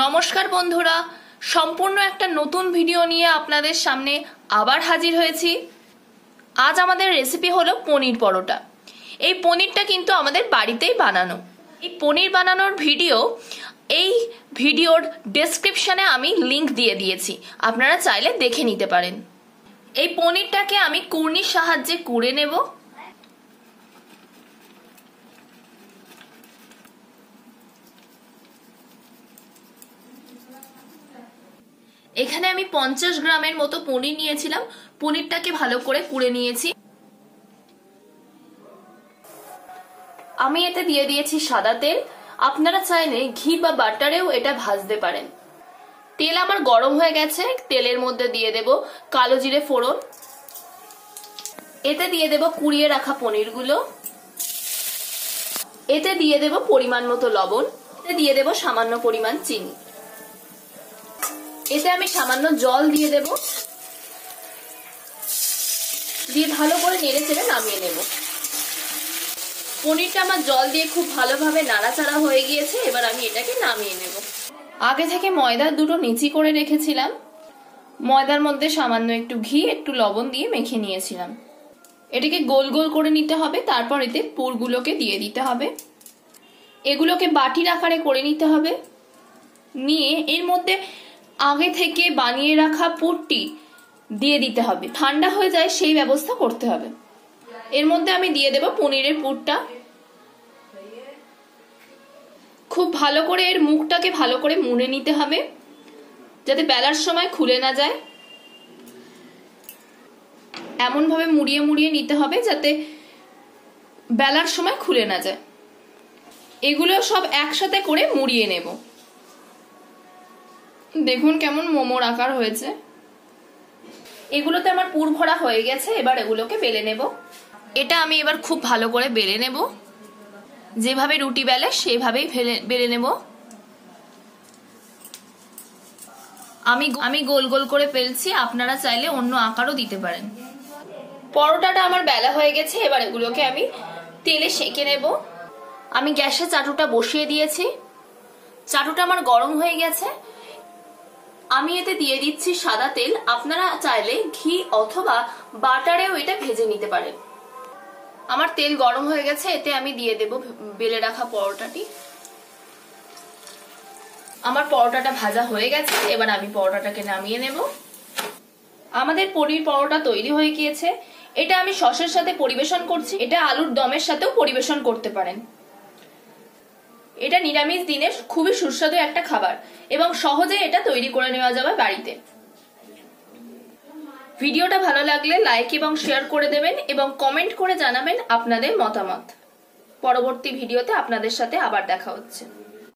নমস্কার বন্ধুরা, সম্পূর্ণ একটা নতুন ভিডিও নিয়ে আপনাদের সামনে আবার হাজির হয়েছি। আজ আমাদের রেসিপি হলো পনির পরোটা। এই পনিরটা কিন্তু আমাদের বাড়িতেই বানানো। এই পনির বানানোর এই ভিডিওর ডেসক্রিপশনে আমি লিংক দিয়ে দিয়েছি, আপনারা চাইলে দেখে নিতে পারেন। এই পনিরটাকে আমি কুর্নির সাহায্যে কুড়ে নেব। এখানে আমি 50 গ্রামের মতো পনির নিয়েছিলাম। পনিরটাকে ভালো করে কুড়ে নিয়েছি। আমি এতে দিয়ে দিয়েছি সাদা তেল। আপনারা চাইলে ঘি বা বাটারেও এটা ভাজতে পারেন। তেল আমার গরম হয়ে গেছে। তেলের মধ্যে দিয়ে দেব কালো জিরে ফোড়ন। এতে দিয়ে দেব কুড়িয়ে রাখা পনিরগুলো। এতে দিয়ে দেব পরিমাণ মতো লবণ। এতে দিয়ে দেব সামান্য পরিমাণ চিনি। এতে আমি সামান্য জল দিয়ে দেব, দিয়ে ভালো করে নেড়ে চেড়ে নামিয়ে নেব। পনিরটা আমার জল দিয়ে খুব ভালোভাবে নাড়াচাড়া হয়ে গিয়েছে। এবার আমি এটাকে নামিয়ে নেব। আগে থেকে ময়দার দুটো নিচি করে রেখেছিলাম। ময়দার মধ্যে সামান্য একটু ঘি, একটু লবণ দিয়ে মেখে নিয়েছিলাম। এটাকে গোল গোল করে নিতে হবে। তারপর এতে পুরগুলোকে দিয়ে দিতে হবে। এগুলোকে বাটির আকারে করে নিতে হবে। নিয়ে এর মধ্যে আগে থেকে বানিয়ে রাখা পুরটি দিয়ে দিতে হবে। ঠান্ডা হয়ে যায় সেই ব্যবস্থা করতে হবে। এর মধ্যে আমি দিয়ে দেব পনিরের পুরটা। খুব ভালো করে এর মুখটাকে ভালো করে মুড়ে নিতে হবে, যাতে বেলার সময় খুলে না যায়। এমন ভাবে মুড়িয়ে মুড়িয়ে নিতে হবে যাতে বেলার সময় খুলে না যায়। এগুলো সব একসাথে করে মুড়িয়ে নেব। দেখুন কেমন মোমোর আকার হয়েছে। এগুলোতে আমার পুর ভরা হয়ে গেছে। এবার এগুলোকে বেলে নেব। এটা আমি এবার খুব ভালো করে বেলে নেব। যেভাবে রুটি বেলে সেভাবেই বেলে নেব। আমি গোল গোল করে বেলছি, আপনারা চাইলে অন্য আকারও দিতে পারেন। পরোটাটা আমার বেলা হয়ে গেছে। এবার এগুলোকে আমি তেলে সেঁকে নেব। আমি গ্যাসে চাটুটা বসিয়ে দিয়েছি। চাটুটা আমার গরম হয়ে গেছে। আমি এতে দিয়ে দিচ্ছি সাদা তেল। আপনারা চাইলে ঘি অথবা বাটারেও এটা ভেজে নিতে পারেন। আমার তেল গরম হয়ে গেছে। এতে আমি দিয়ে দেব বেলে রাখা পরোটাটি। আমার পরোটাটা ভাজা হয়ে গেছে। এবার আমি পরোটাটাকে নামিয়ে নেব। আমাদের পনির পরোটা তৈরি হয়ে গিয়েছে। এটা আমি সসের সাথে পরিবেশন করছি। এটা আলুর দমের সাথেও পরিবেশন করতে পারেন। এটা নিরামিষ দিনে খুবই সুস্বাদু একটা খাবার এবং সহজে এটা তৈরি করে নেওয়া যাবে বাড়িতে। ভিডিওটা ভালো লাগলে লাইক এবং শেয়ার করে দেবেন এবং কমেন্ট করে জানাবেন আপনাদের মতামত। পরবর্তী ভিডিওতে আপনাদের সাথে আবার দেখা হচ্ছে।